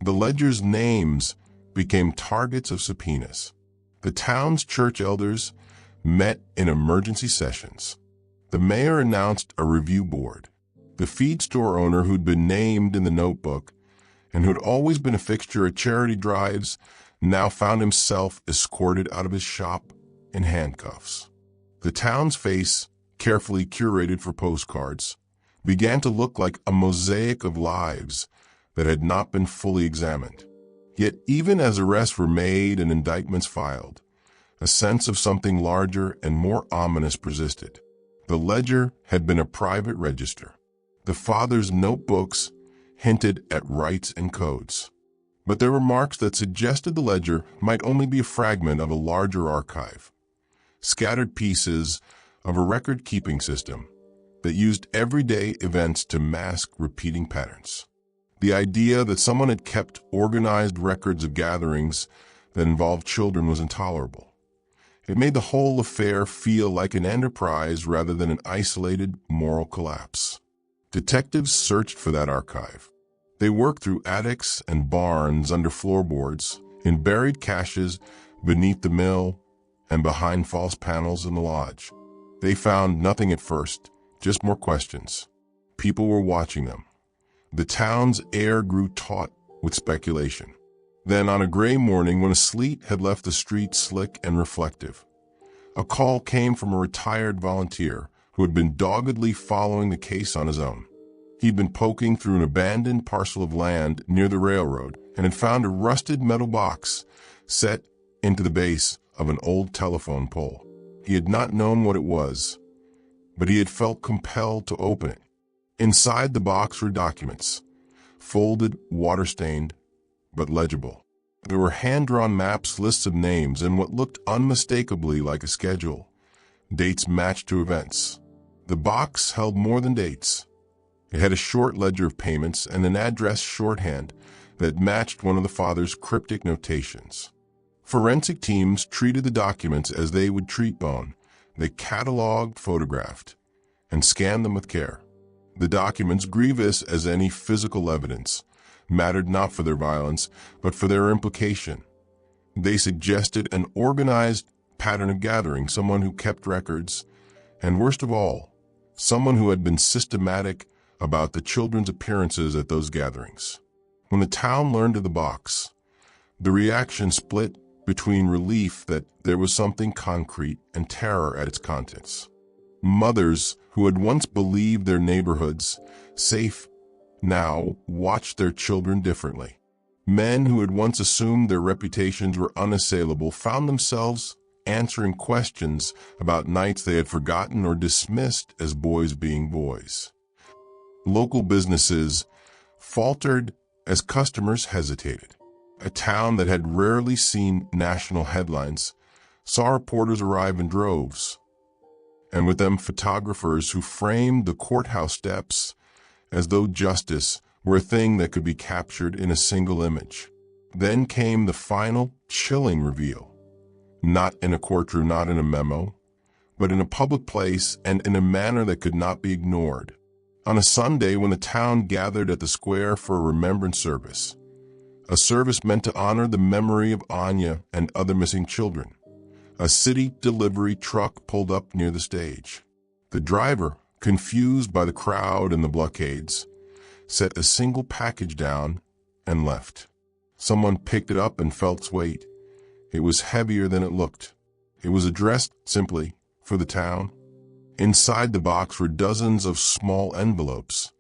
The ledger's names became targets of subpoenas. The town's church elders met in emergency sessions. The mayor announced a review board. The feed store owner, who'd been named in the notebook and who'd always been a fixture at charity drives, now found himself escorted out of his shop in handcuffs. The town's face, carefully curated for postcards, began to look like a mosaic of lives that had not been fully examined. Yet even as arrests were made and indictments filed, a sense of something larger and more ominous persisted. The ledger had been a private register. The father's notebooks hinted at rights and codes. But there were marks that suggested the ledger might only be a fragment of a larger archive, scattered pieces of a record-keeping system that used everyday events to mask repeating patterns. The idea that someone had kept organized records of gatherings that involved children was intolerable. It made the whole affair feel like an enterprise rather than an isolated moral collapse. Detectives searched for that archive. They worked through attics and barns under floorboards, in buried caches beneath the mill, and behind false panels in the lodge. They found nothing at first, just more questions. People were watching them. The town's air grew taut with speculation. Then, on a gray morning when a sleet had left the street slick and reflective, a call came from a retired volunteer who had been doggedly following the case on his own. He'd been poking through an abandoned parcel of land near the railroad and had found a rusted metal box set into the base of an old telephone pole. He had not known what it was, but he had felt compelled to open it. Inside the box were documents, folded, water-stained, but legible. There were hand-drawn maps, lists of names, and what looked unmistakably like a schedule. Dates matched to events. The box held more than dates. It had a short ledger of payments and an address shorthand that matched one of the father's cryptic notations. Forensic teams treated the documents as they would treat bone. They cataloged, photographed, and scanned them with care. The documents, grievous as any physical evidence, mattered not for their violence, but for their implication. They suggested an organized pattern of gathering, someone who kept records, and worst of all, someone who had been systematic about the children's appearances at those gatherings. When the town learned of the box, the reaction split between relief that there was something concrete and terror at its contents. Mothers who had once believed their neighborhoods safe now watched their children differently. Men who had once assumed their reputations were unassailable found themselves answering questions about nights they had forgotten or dismissed as boys being boys. Local businesses faltered as customers hesitated. A town that had rarely seen national headlines saw reporters arrive in droves, and with them photographers who framed the courthouse steps as though justice were a thing that could be captured in a single image. Then came the final, chilling reveal. Not in a courtroom, not in a memo, but in a public place and in a manner that could not be ignored. On a Sunday when the town gathered at the square for a remembrance service, a service meant to honor the memory of Anya and other missing children, a city delivery truck pulled up near the stage. The driver, confused by the crowd and the blockades, set a single package down and left. Someone picked it up and felt its weight. It was heavier than it looked. It was addressed simply, "For the town." Inside the box were dozens of small envelopes,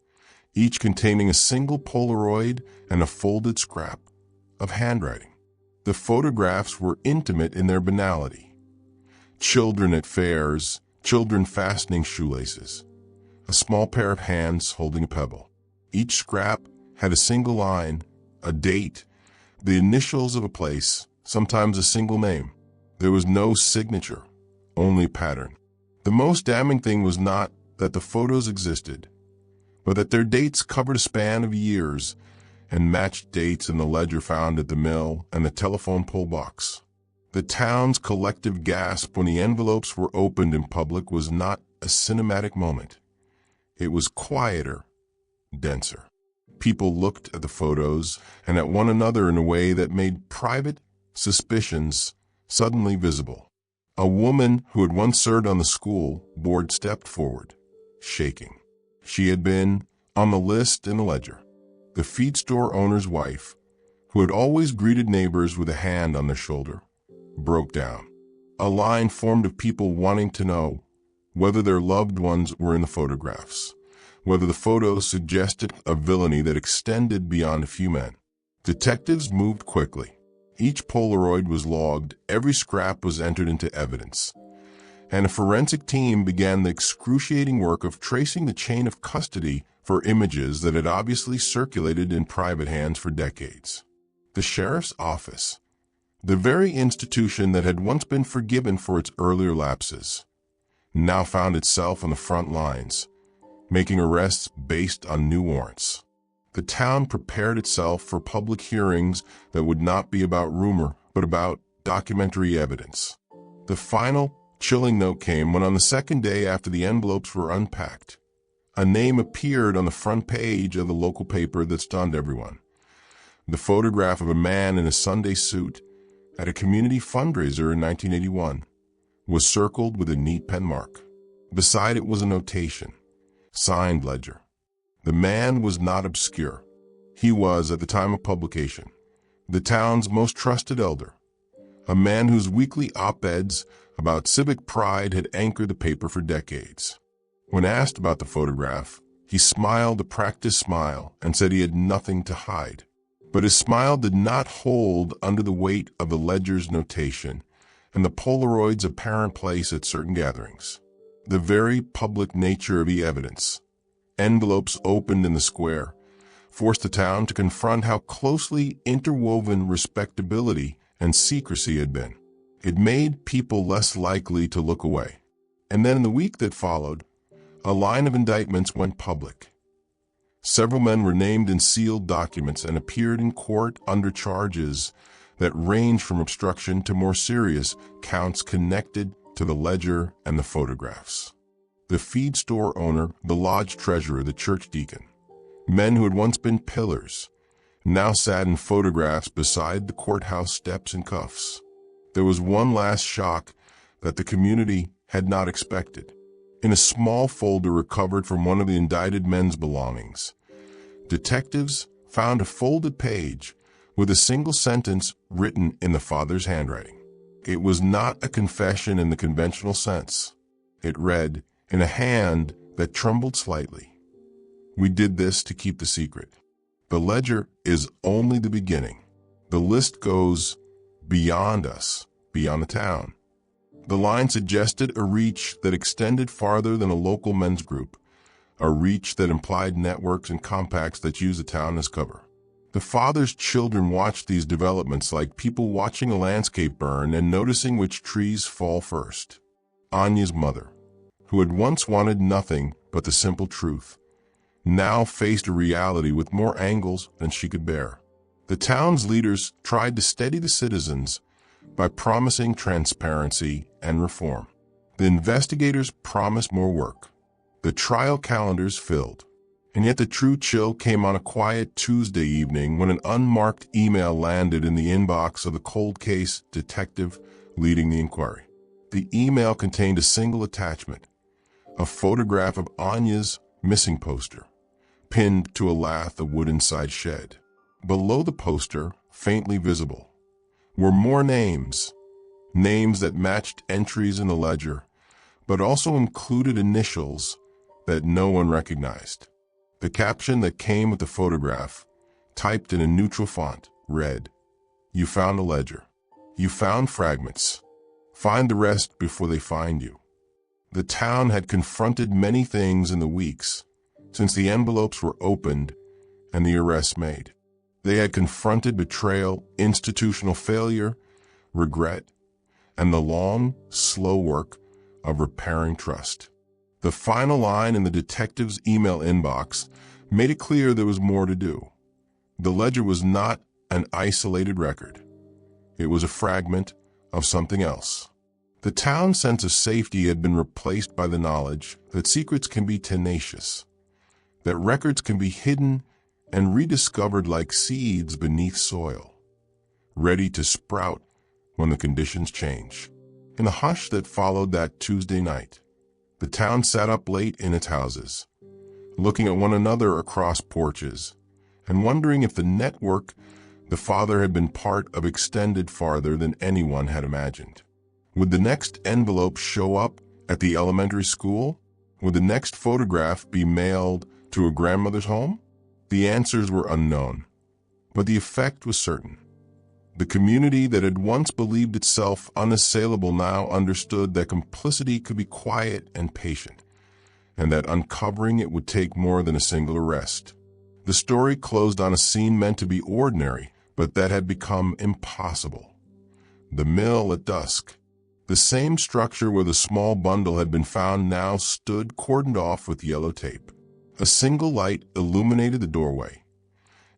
each containing a single Polaroid and a folded scrap of handwriting. The photographs were intimate in their banality. Children at fairs, children fastening shoelaces, a small pair of hands holding a pebble. Each scrap had a single line, a date, the initials of a place, sometimes a single name. There was no signature, only a pattern. The most damning thing was not that the photos existed, but that their dates covered a span of years and matched dates in the ledger found at the mill and the telephone pole box. The town's collective gasp when the envelopes were opened in public was not a cinematic moment. It was quieter, denser. People looked at the photos and at one another in a way that made private suspicions suddenly visible. A woman who had once served on the school board stepped forward, shaking. She had been on the list in the ledger. The feed store owner's wife, who had always greeted neighbors with a hand on their shoulder, broke down. A line formed of people wanting to know whether their loved ones were in the photographs, whether the photos suggested a villainy that extended beyond a few men. Detectives moved quickly. Each Polaroid was logged, every scrap was entered into evidence. and a forensic team began the excruciating work of tracing the chain of custody for images that had obviously circulated in private hands for decades. The sheriff's office, the very institution that had once been forgiven for its earlier lapses, now found itself on the front lines, making arrests based on new warrants. The town prepared itself for public hearings that would not be about rumor, but about documentary evidence. The final, chilling note came when on the second day after the envelopes were unpacked, a name appeared on the front page of the local paper that stunned everyone. The photograph of a man in a Sunday suit at a community fundraiser in 1981 was circled with a neat pen mark. Beside it was a notation, signed Ledger. The man was not obscure. He was, at the time of publication, the town's most trusted elder, a man whose weekly op-eds about civic pride had anchored the paper for decades. When asked about the photograph, he smiled a practiced smile and said he had nothing to hide. But his smile did not hold under the weight of the Ledger's notation and the Polaroid's apparent place at certain gatherings. The very public nature of the evidence, envelopes opened in the square, forced the town to confront how closely interwoven respectability and secrecy had been. It made people less likely to look away. And then in the week that followed, a line of indictments went public. Several men were named in sealed documents and appeared in court under charges that ranged from obstruction to more serious counts connected to the ledger and the photographs. The feed store owner, the lodge treasurer, the church deacon, men who had once been pillars, now sat in photographs beside the courthouse steps in cuffs. There was one last shock that the community had not expected. In a small folder recovered from one of the indicted men's belongings, detectives found a folded page with a single sentence written in the father's handwriting. It was not a confession in the conventional sense. It read, in a hand that trembled slightly, "We did this to keep the secret." The ledger is only the beginning. The list goes beyond us, beyond the town. The line suggested a reach that extended farther than a local men's group, a reach that implied networks and compacts that use the town as cover. The father's children watched these developments like people watching a landscape burn and noticing which trees fall first. Anya's mother, who had once wanted nothing but the simple truth, now faced a reality with more angles than she could bear. The town's leaders tried to steady the citizens by promising transparency and reform. The investigators promised more work. The trial calendars filled. And yet the true chill came on a quiet Tuesday evening when an unmarked email landed in the inbox of the cold case detective leading the inquiry. The email contained a single attachment, a photograph of Anya's missing poster, pinned to a lath of wood inside shed. Below the poster, faintly visible, were more names that matched entries in the ledger, but also included initials that no one recognized. The caption that came with the photograph, typed in a neutral font, read, "You found a ledger. You found fragments. Find the rest before they find you." The town had confronted many things in the weeks since the envelopes were opened and the arrests made. They had confronted betrayal, institutional failure, regret, and the long, slow work of repairing trust. The final line in the detective's email inbox made it clear there was more to do. The ledger was not an isolated record. It was a fragment of something else. The town's sense of safety had been replaced by the knowledge that secrets can be tenacious, that records can be hidden and rediscovered like seeds beneath soil, ready to sprout when the conditions change. In the hush that followed that Tuesday night, the town sat up late in its houses, looking at one another across porches, and wondering if the network the father had been part of extended farther than anyone had imagined. Would the next envelope show up at the elementary school? Would the next photograph be mailed to a grandmother's home? The answers were unknown, but the effect was certain. The community that had once believed itself unassailable now understood that complicity could be quiet and patient, and that uncovering it would take more than a single arrest. The story closed on a scene meant to be ordinary, but that had become impossible. The mill at dusk. The same structure where the small bundle had been found now stood cordoned off with yellow tape. A single light illuminated the doorway,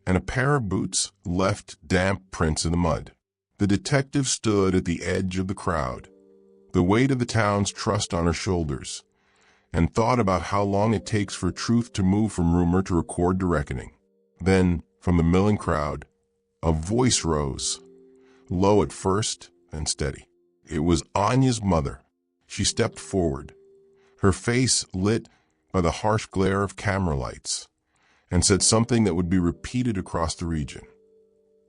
and a pair of boots left damp prints in the mud. The detective stood at the edge of the crowd, the weight of the town's trust on her shoulders, and thought about how long it takes for truth to move from rumor to record to reckoning. Then, from the milling crowd, a voice rose, low at first and steady. It was Anya's mother. She stepped forward, her face lit by the harsh glare of camera lights, and said something that would be repeated across the region.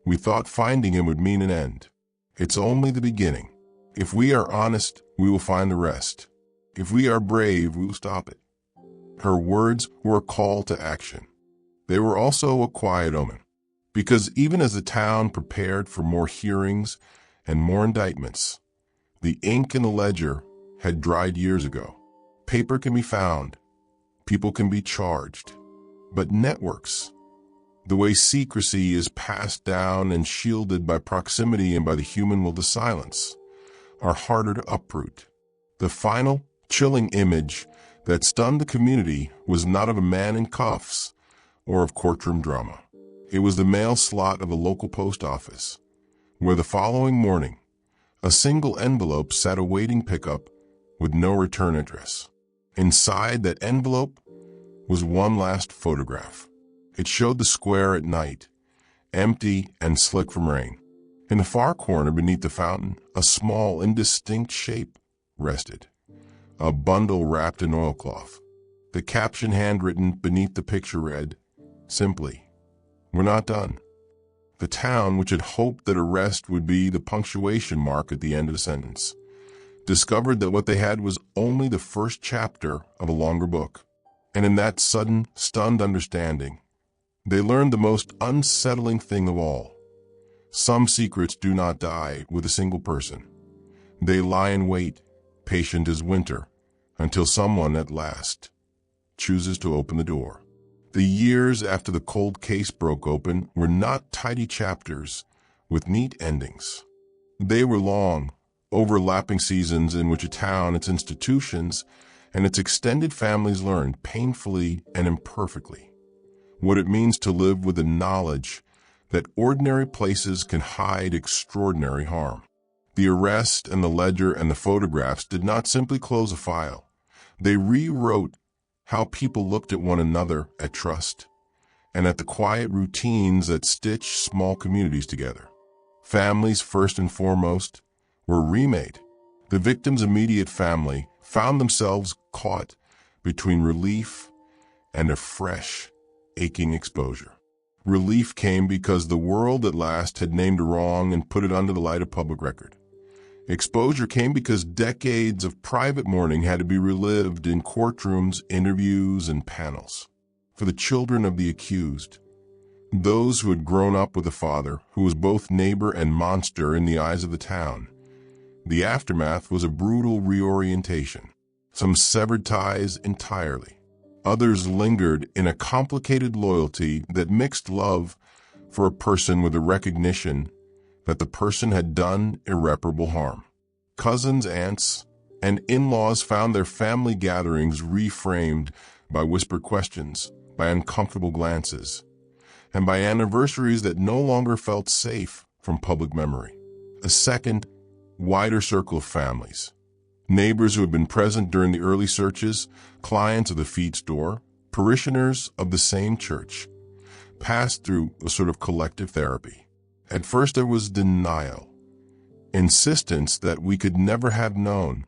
We thought finding him would mean an end. It's only the beginning. If we are honest, we will find the rest. If we are brave, we will stop it. Her words were a call to action. They were also a quiet omen, because even as the town prepared for more hearings and more indictments, the ink in the ledger had dried years ago. Paper can be found, people can be charged, but networks, the way secrecy is passed down and shielded by proximity and by the human will to silence, are harder to uproot. The final, chilling image that stunned the community was not of a man in cuffs or of courtroom drama. It was the mail slot of a local post office, where the following morning, a single envelope sat awaiting pickup with no return address. Inside that envelope was one last photograph. It showed the square at night, empty and slick from rain. In the far corner beneath the fountain, a small, indistinct shape rested, a bundle wrapped in oilcloth. The caption handwritten beneath the picture read, simply, "We're not done." The town, which had hoped that arrest would be the punctuation mark at the end of the sentence, discovered that what they had was only the first chapter of a longer book. And in that sudden, stunned understanding, they learned the most unsettling thing of all. Some secrets do not die with a single person. They lie in wait, patient as winter, until someone at last chooses to open the door. The years after the cold case broke open were not tidy chapters with neat endings. They were long, overlapping seasons in which a town, its institutions, and its extended families learned painfully and imperfectly what it means to live with the knowledge that ordinary places can hide extraordinary harm. The arrest and the ledger and the photographs did not simply close a file. They rewrote how people looked at one another, at trust, and at the quiet routines that stitch small communities together. Families, first and foremost, were remade. The victim's immediate family found themselves caught between relief and a fresh, aching exposure. Relief came because the world at last had named a wrong and put it under the light of public record. Exposure came because decades of private mourning had to be relived in courtrooms, interviews, and panels. For the children of the accused, those who had grown up with a father who was both neighbor and monster in the eyes of the town, the aftermath was a brutal reorientation. Some severed ties entirely. Others lingered in a complicated loyalty that mixed love for a person with a recognition that the person had done irreparable harm. Cousins, aunts, and in-laws found their family gatherings reframed by whispered questions, by uncomfortable glances, and by anniversaries that no longer felt safe from public memory. A second, wider circle of families. Neighbors who had been present during the early searches, clients of the feed store, parishioners of the same church, passed through a sort of collective therapy. At first there was denial, insistence that we could never have known,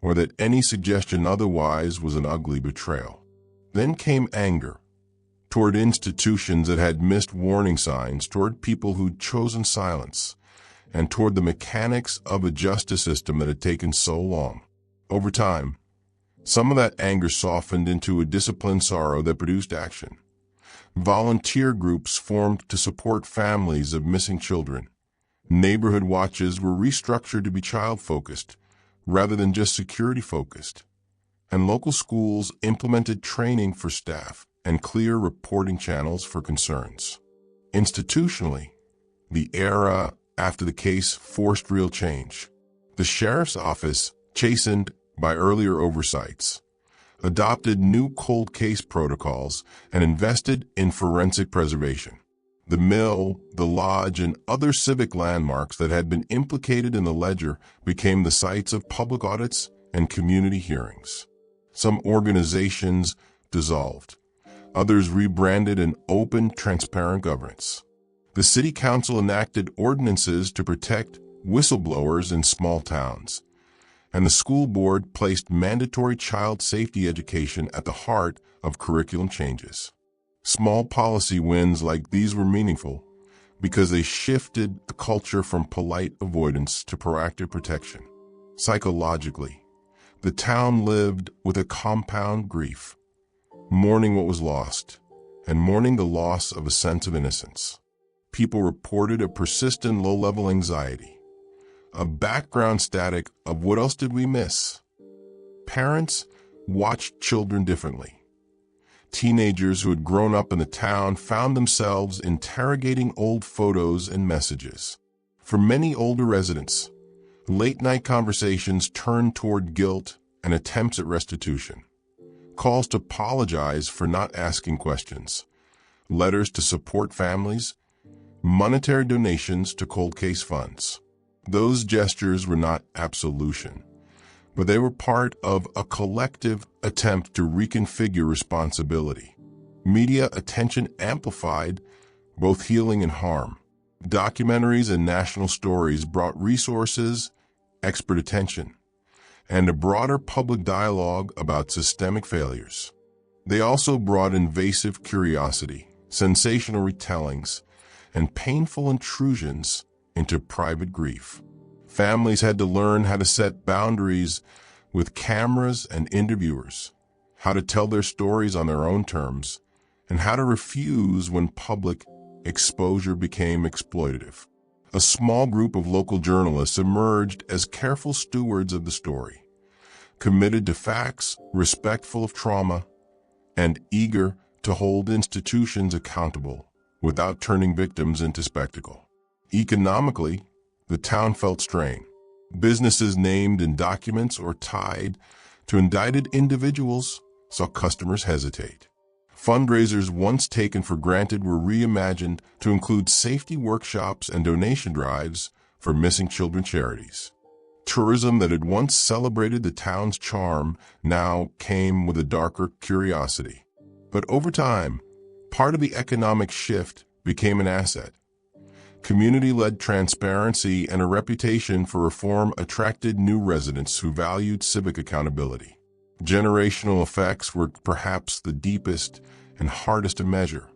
or that any suggestion otherwise was an ugly betrayal. Then came anger, toward institutions that had missed warning signs, toward people who'd chosen silence, and toward the mechanics of a justice system that had taken so long. Over time, some of that anger softened into a disciplined sorrow that produced action. Volunteer groups formed to support families of missing children, Neighborhood watches were restructured to be child-focused rather than just security-focused, and local schools implemented training for staff and clear reporting channels for concerns. Institutionally, the era after the case forced real change. The sheriff's office, chastened by earlier oversights, adopted new cold case protocols and invested in forensic preservation. The mill, the lodge, and other civic landmarks that had been implicated in the ledger became the sites of public audits and community hearings. Some organizations dissolved. Others rebranded and opened transparent governance. The city council enacted ordinances to protect whistleblowers in small towns, and the school board placed mandatory child safety education at the heart of curriculum changes. Small policy wins like these were meaningful because they shifted the culture from polite avoidance to proactive protection. Psychologically, the town lived with a compound grief, mourning what was lost and mourning the loss of a sense of innocence. People reported a persistent low-level anxiety, a background static of what else did we miss? Parents watched children differently. Teenagers who had grown up in the town found themselves interrogating old photos and messages. For many older residents, late-night conversations turned toward guilt and attempts at restitution. Calls to apologize for not asking questions, letters to support families, monetary donations to cold case funds. Those gestures were not absolution, but they were part of a collective attempt to reconfigure responsibility. Media attention amplified both healing and harm. Documentaries and national stories brought resources, expert attention, and a broader public dialogue about systemic failures. They also brought invasive curiosity, sensational retellings, and painful intrusions into private grief. Families had to learn how to set boundaries with cameras and interviewers, how to tell their stories on their own terms, and how to refuse when public exposure became exploitative. A small group of local journalists emerged as careful stewards of the story, committed to facts, respectful of trauma, and eager to hold institutions accountable without turning victims into spectacle. Economically, the town felt strain. Businesses named in documents or tied to indicted individuals saw customers hesitate. Fundraisers once taken for granted were reimagined to include safety workshops and donation drives for missing children charities. Tourism that had once celebrated the town's charm now came with a darker curiosity. But over time, part of the economic shift became an asset. Community-led transparency and a reputation for reform attracted new residents who valued civic accountability. Generational effects were perhaps the deepest and hardest to measure.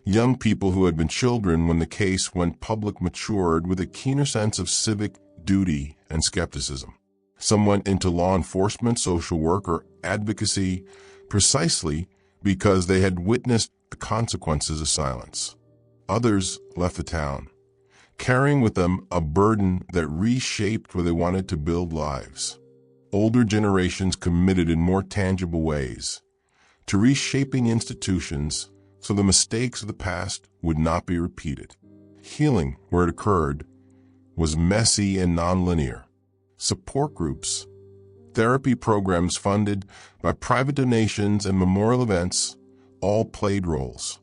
Young people who had been children when the case went public matured with a keener sense of civic duty and skepticism. Some went into law enforcement, social work, or advocacy precisely because they had witnessed the consequences of silence. Others left the town, carrying with them a burden that reshaped where they wanted to build lives. Older generations committed in more tangible ways to reshaping institutions so the mistakes of the past would not be repeated. Healing, where it occurred, was messy and nonlinear. Support groups, therapy programs funded by private donations, and memorial events all played roles.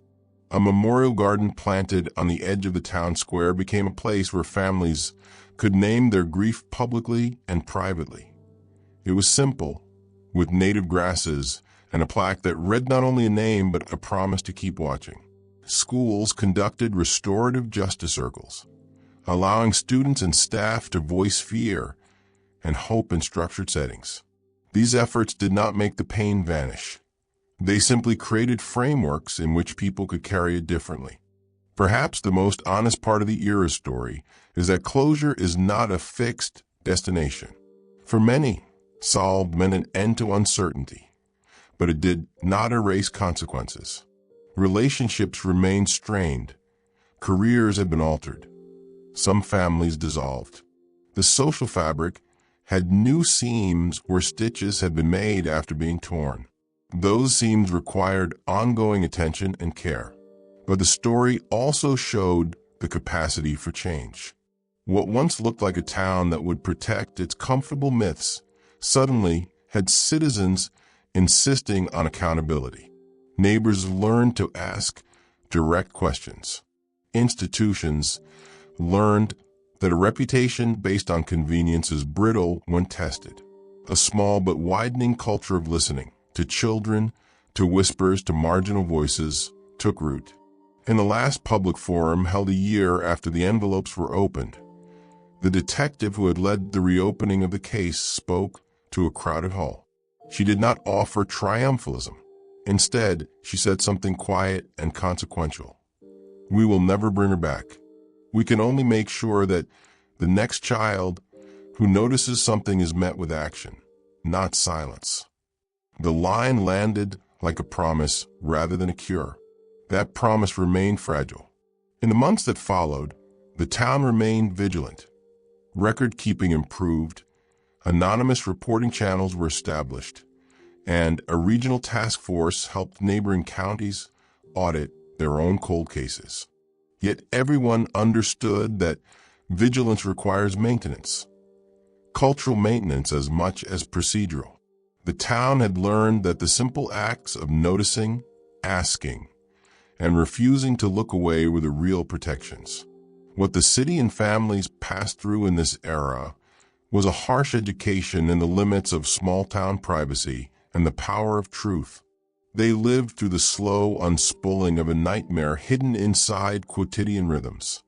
A memorial garden planted on the edge of the town square became a place where families could name their grief publicly and privately. It was simple, with native grasses and a plaque that read not only a name but a promise to keep watching. Schools conducted restorative justice circles, allowing students and staff to voice fear and hope in structured settings. These efforts did not make the pain vanish. They simply created frameworks in which people could carry it differently. Perhaps the most honest part of the era's story is that closure is not a fixed destination. For many, solved meant an end to uncertainty, but it did not erase consequences. Relationships remained strained, careers had been altered, Some families dissolved. The social fabric had new seams where stitches had been made after being torn. Those seams required ongoing attention and care. But the story also showed the capacity for change. What once looked like a town that would protect its comfortable myths suddenly had citizens insisting on accountability. Neighbors learned to ask direct questions. Institutions learned that a reputation based on convenience is brittle when tested. A small but widening culture of listening to children, to whispers, to marginal voices took root. In the last public forum held a year after the envelopes were opened, the detective who had led the reopening of the case spoke to a crowded hall. She did not offer triumphalism. Instead, she said something quiet and consequential. We will never bring her back. We can only make sure that the next child who notices something is met with action, not silence. The line landed like a promise rather than a cure. That promise remained fragile. In the months that followed, the town remained vigilant. Record-keeping improved, anonymous reporting channels were established, and a regional task force helped neighboring counties audit their own cold cases. Yet everyone understood that vigilance requires maintenance, cultural maintenance as much as procedural. The town had learned that the simple acts of noticing, asking, and refusing to look away were the real protections. What the city and families passed through in this era was a harsh education in the limits of small-town privacy and the power of truth. They lived through the slow unspooling of a nightmare hidden inside quotidian rhythms.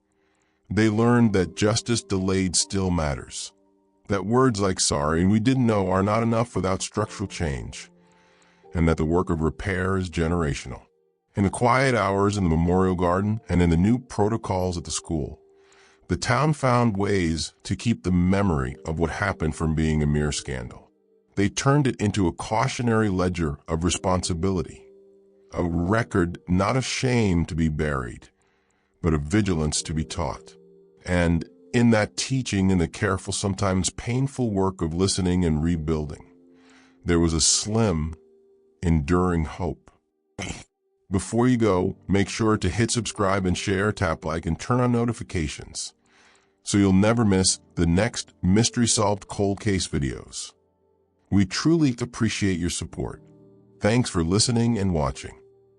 They learned that justice delayed still matters, that words like sorry and we didn't know are not enough without structural change, and that the work of repair is generational. In the quiet hours in the memorial garden and in the new protocols at the school, the town found ways to keep the memory of what happened from being a mere scandal. They turned it into a cautionary ledger of responsibility, a record not of shame to be buried, but of vigilance to be taught. And in that teaching, in the careful, sometimes painful work of listening and rebuilding, there was a slim, enduring hope. Before you go, make sure to hit subscribe and share, tap like, and turn on notifications so you'll never miss the next Mystery Solved Cold Case videos. We truly appreciate your support. Thanks for listening and watching.